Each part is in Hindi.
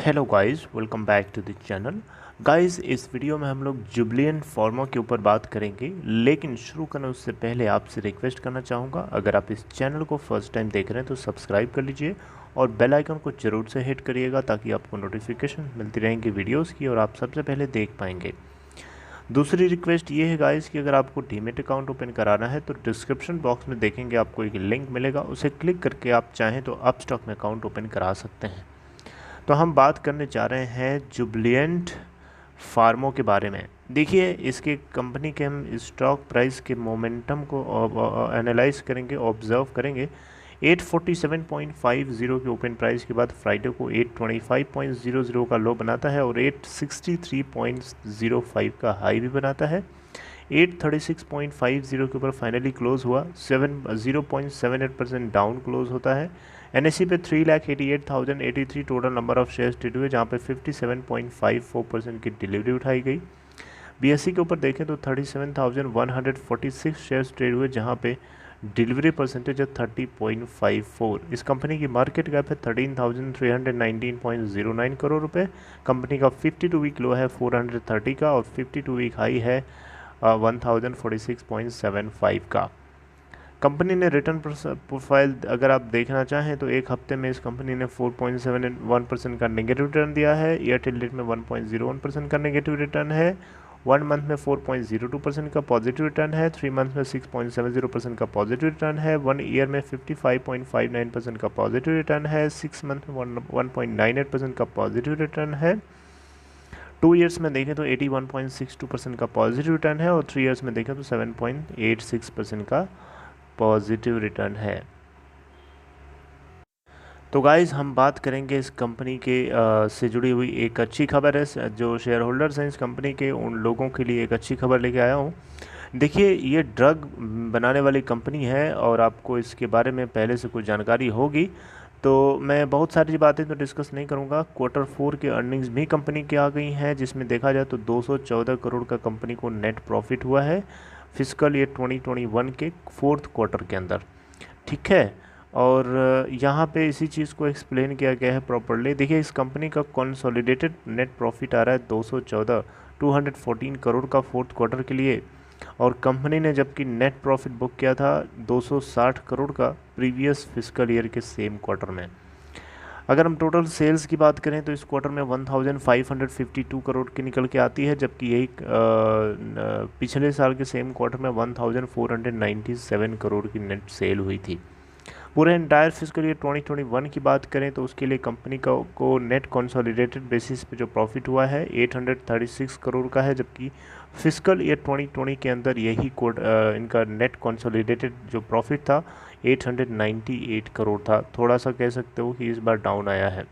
Hello guys, welcome back to the channel. Guys, इस वीडियो में हम लोग जुबिलेंट फार्मा के ऊपर बात करेंगे, लेकिन शुरू करने उससे पहले आपसे रिक्वेस्ट करना चाहूँगा, अगर आप इस चैनल को फर्स्ट टाइम देख रहे हैं तो सब्सक्राइब कर लीजिए और बेल आइकन को ज़रूर से हिट करिएगा ताकि आपको नोटिफिकेशन मिलती रहेंगी वीडियोज़ की और आप सबसे पहले देख पाएंगे। दूसरी रिक्वेस्ट ये है गाइस कि अगर आपको डीमैट अकाउंट ओपन कराना है तो डिस्क्रिप्शन बॉक्स में देखेंगे आपको एक लिंक मिलेगा, उसे क्लिक करके आप चाहें तो अपस्टॉक में अकाउंट ओपन करा सकते हैं। तो हम बात करने जा रहे हैं जुबिलेंट फार्मो के बारे में। देखिए, इसके कंपनी के हम स्टॉक प्राइस के मोमेंटम को एनालाइज करेंगे, ऑब्जर्व करेंगे। 847.50 के ओपन प्राइस के बाद फ्राइडे को 825.00 का लो बनाता है और 863.05 का हाई भी बनाता है। 836.50 के ऊपर फाइनली क्लोज हुआ, 0.78% डाउन क्लोज होता है। एनएससी पे 3,88,083 total number of shares trade हुए, जहाँ पे 57.54% की डिलीवरी उठाई गई। बीएससी के ऊपर देखें तो 37,146 शेयर्स ट्रेड हुए, जहाँ पे डिलीवरी परसेंटेज है 30.54। इस कंपनी की मार्केट कैप है 13,319.09 करोड़ रुपए। कंपनी का 52 वीक लो है 430 का और 52 वीक हाई है 1046.75 का। कंपनी ने रिटर्न प्रोफाइल अगर आप देखना चाहें तो एक हफ्ते में इस कंपनी ने 4.71% का नेगेटिव रिटर्न दिया है। ईयर टिल डेट में 1.01% का नेगेटिव रिटर्न है। 1 मंथ में 4.02% का पॉजिटिव रिटर्न है। 3 मंथ में 6.70% का पॉजिटिव रिटर्न है। 1 ईयर में 55.59% का पॉजिटिव रिटर्न है। 6 मंथ में 1.98% का पॉजिटिव रिटर्न है। 2 ईयर्स में देखें तो 81.62% का पॉजिटिव रिटर्न है और 3 ईयर्स में देखें तो 7.86% का पॉजिटिव रिटर्न है। तो गाइस, हम बात करेंगे इस कंपनी के से जुड़ी हुई एक अच्छी खबर है। जो शेयर होल्डर्स हैं इस कंपनी के, उन लोगों के लिए एक अच्छी खबर लेके आया हूँ। देखिए, ये ड्रग बनाने वाली कंपनी है और आपको इसके बारे में पहले से कुछ जानकारी होगी, तो मैं बहुत सारी बातें तो डिस्कस नहीं करूंगा। Q4 के अर्निंग्स भी कंपनी की आ गई हैं, जिसमें देखा जाए तो 214 करोड़ का कंपनी को नेट प्रॉफिट हुआ है फिजिकल ईयर 2021 के 4th क्वार्टर के अंदर। ठीक है, और यहाँ पे इसी चीज़ को एक्सप्लेन किया गया है प्रॉपरली। देखिए, इस कंपनी का कंसोलिडेटेड नेट प्रॉफिट आ रहा है 214 करोड़ का 4th क्वार्टर के लिए, और कंपनी ने जबकि नेट प्रॉफिट बुक किया था 260 करोड़ का प्रीवियस फिजिकल ईयर के सेम क्वार्टर में। अगर हम टोटल सेल्स की बात करें तो इस क्वार्टर में 1552 करोड़ की निकल के आती है, जबकि यही पिछले साल के सेम क्वार्टर में 1497 करोड़ की नेट सेल हुई थी। पूरे एंटायर फिजिकल ईयर 2021 की बात करें तो उसके लिए कंपनी को नेट कंसोलिडेटेड बेसिस पे जो प्रॉफिट हुआ है 836 करोड़ का है, जबकि फिजिकल ईयर 2020 के अंदर यही इनका नेट कंसोलिडेटेड जो प्रॉफिट था 898 करोड़ था। थोड़ा सा कह सकते हो कि इस बार डाउन आया है।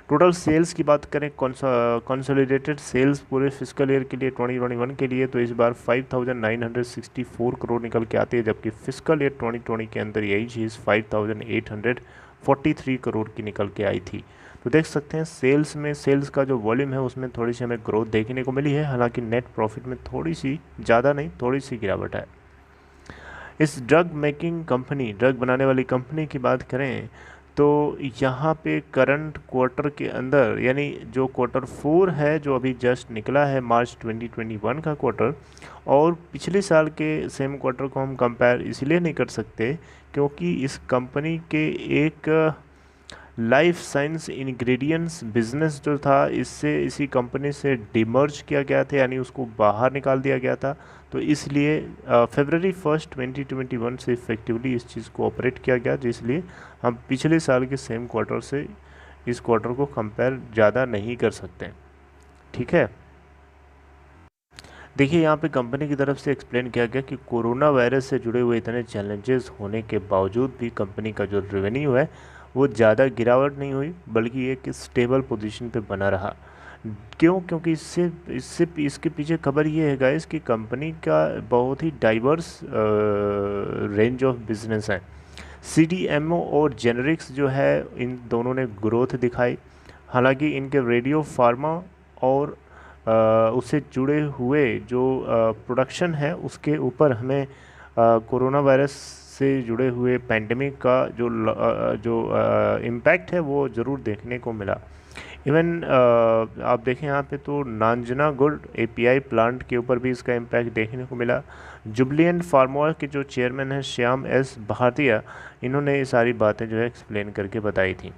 टोटल सेल्स की बात करें, कंसोलिडेटेड सेल्स पूरे फिजिकल ईयर के लिए 2021 के लिए, तो इस बार 5964 करोड़ निकल के आती है, जबकि फिजिकल ईयर 2020 के अंदर यही चीज़ 5843 करोड़ की निकल के आई थी। तो देख सकते हैं सेल्स का जो वॉल्यूम है उसमें थोड़ी सी हमें ग्रोथ देखने को मिली है, हालांकि नेट प्रॉफिट में थोड़ी सी, ज़्यादा नहीं, थोड़ी सी गिरावट है। इस ड्रग बनाने वाली कंपनी की बात करें तो यहाँ पे करंट क्वार्टर के अंदर, यानी जो Q4 है जो अभी जस्ट निकला है मार्च 2021 का क्वार्टर, और पिछले साल के सेम क्वार्टर को हम कंपेयर इसलिए नहीं कर सकते क्योंकि इस कंपनी के एक लाइफ साइंस इंग्रेडिएंट्स बिजनेस जो था इसी कंपनी से डिमर्ज किया गया था, यानी उसको बाहर निकाल दिया गया था। तो इसलिए February 1st 2021 से इफेक्टिवली इस चीज़ को ऑपरेट किया गया, जिसलिए हम पिछले साल के सेम क्वार्टर से इस क्वार्टर को कंपेयर ज़्यादा नहीं कर सकते। ठीक है, देखिए यहाँ पे कंपनी की तरफ से एक्सप्लेन किया गया कि कोरोना वायरस से जुड़े हुए इतने चैलेंजेस होने के बावजूद भी कंपनी का जो रेवेन्यू है वो ज़्यादा गिरावट नहीं हुई, बल्कि एक स्टेबल पोजीशन पे बना रहा। क्यों? क्योंकि इसके पीछे खबर ये है गाइस कि कंपनी का बहुत ही डाइवर्स रेंज ऑफ बिजनेस है। CDMO और जेनरिक्स जो है, इन दोनों ने ग्रोथ दिखाई। हालांकि इनके रेडियो फार्मा और उससे जुड़े हुए जो प्रोडक्शन है उसके ऊपर हमें कोरोना वायरस से जुड़े हुए पैंडमिक का जो इम्पैक्ट है वो ज़रूर देखने को मिला। इवन आप देखें यहाँ पे तो नांजनागुड़ एपीआई प्लांट के ऊपर भी इसका इम्पैक्ट देखने को मिला। जुबलिएंट फार्मा के जो चेयरमैन हैं श्याम एस भाटिया, इन्होंने ये सारी बातें जो है एक्सप्लेन करके बताई थी।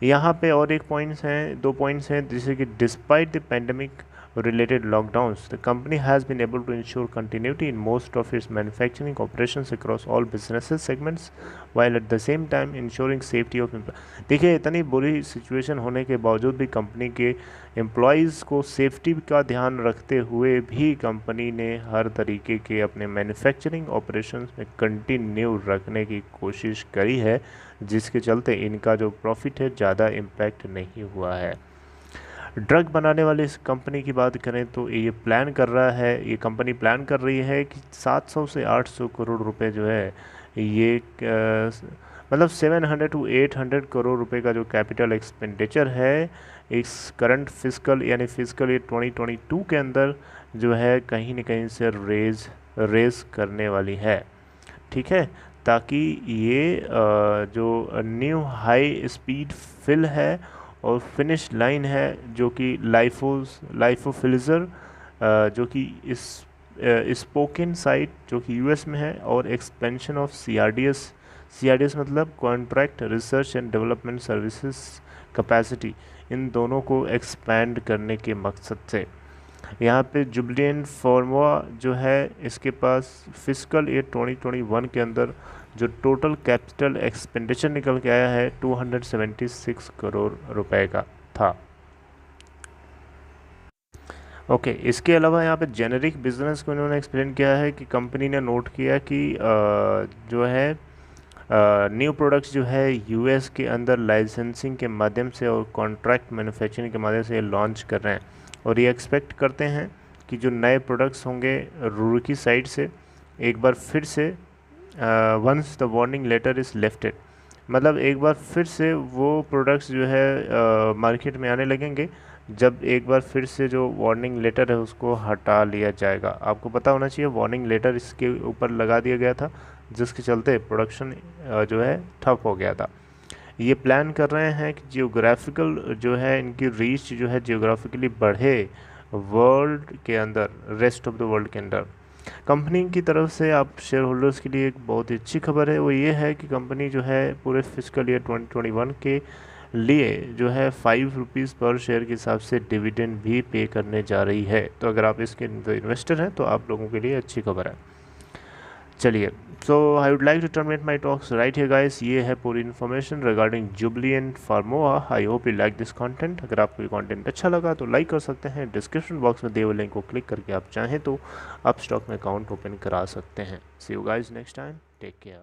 यहाँ पे और एक पॉइंट्स हैं, 2 पॉइंट्स हैं, जैसे कि despite the pandemic related lockdowns, the company has been able to ensure continuity in most of its manufacturing operations across all businesses segments, while at the same time ensuring safety of देखिए इतनी बुरी सिचुएशन होने के बावजूद भी कंपनी के एम्प्लॉयज़ को सेफ्टी का ध्यान रखते हुए भी कंपनी ने हर तरीके के अपने मैन्युफैक्चरिंग ऑपरेशंस में कंटिन्यू रखने की कोशिश करी है, जिसके चलते इनका जो प्रॉफिट है ज़्यादा इम्पैक्ट नहीं हुआ है। ड्रग बनाने वाली इस कंपनी की बात करें तो ये कंपनी प्लान कर रही है कि 700 से 800 करोड़ रुपए जो है ये मतलब 700 to 800 करोड़ रुपए का जो कैपिटल एक्सपेंडिचर है इस करंट फिजिकल ईयर 2022 के अंदर जो है कहीं न कहीं से रेज करने वाली है, ठीक है, ताकि ये जो न्यू हाई स्पीड फिल है और फिनिश लाइन है जो कि लाइफोफिलिजर जो कि इस स्पोकन साइट जो कि यूएस में है, और एक्सपेंशन ऑफ सीआरडीएस मतलब contract research and development services capacity, इन दोनों को एक्सपैंड करने के मकसद से यहाँ पे जुबलिएंट फार्मा जो है इसके पास फिजिकल ईयर 2021 के अंदर जो टोटल कैपिटल एक्सपेंडिचर निकल के आया है 276 करोड़ रुपए का था। ओके, इसके अलावा यहाँ पे जेनेरिक बिजनेस को इन्होंने एक्सप्लेन किया है कि कंपनी ने नोट किया कि जो है न्यू प्रोडक्ट्स जो है यूएस के अंदर लाइसेंसिंग के माध्यम से और कॉन्ट्रैक्ट मैन्युफैक्चरिंग के माध्यम से लॉन्च कर रहे हैं, और ये एक्सपेक्ट करते हैं कि जो नए प्रोडक्ट्स होंगे रुड़की साइड से एक बार फिर से once the warning letter is lifted, मतलब एक बार फिर से वो प्रोडक्ट्स जो है मार्केट में आने लगेंगे जब एक बार फिर से जो वार्निंग लेटर है उसको हटा लिया जाएगा। आपको पता होना चाहिए वार्निंग लेटर इसके ऊपर लगा दिया गया था, जिसके चलते प्रोडक्शन जो है ठप हो गया था। ये प्लान कर रहे हैं कि जियोग्राफिकल जो है इनकी रीच जो है जियोग्राफिकली बढ़े वर्ल्ड के अंदर, रेस्ट ऑफ द वर्ल्ड के अंदर। कंपनी की तरफ से आप शेयर होल्डर्स के लिए एक बहुत ही अच्छी खबर है, वो ये है कि कंपनी जो है पूरे फिजिकल ईयर 2021 के लिए जो है 5 रुपीज़ पर शेयर के हिसाब से डिविडेंड भी पे करने जा रही है। तो अगर आप इसके इन्वेस्टर हैं तो आप लोगों के लिए अच्छी खबर है। चलिए, so I would like to terminate my talks right here guys. ये है पूरी information regarding Jubilant Pharma. I hope you like this content. अगर आपको ये कंटेंट अच्छा लगा तो लाइक कर सकते हैं, डिस्क्रिप्शन बॉक्स में दिए हुए लिंक को क्लिक करके आप चाहें तो आप स्टॉक में अकाउंट ओपन करा सकते हैं। See you guys next time, take care.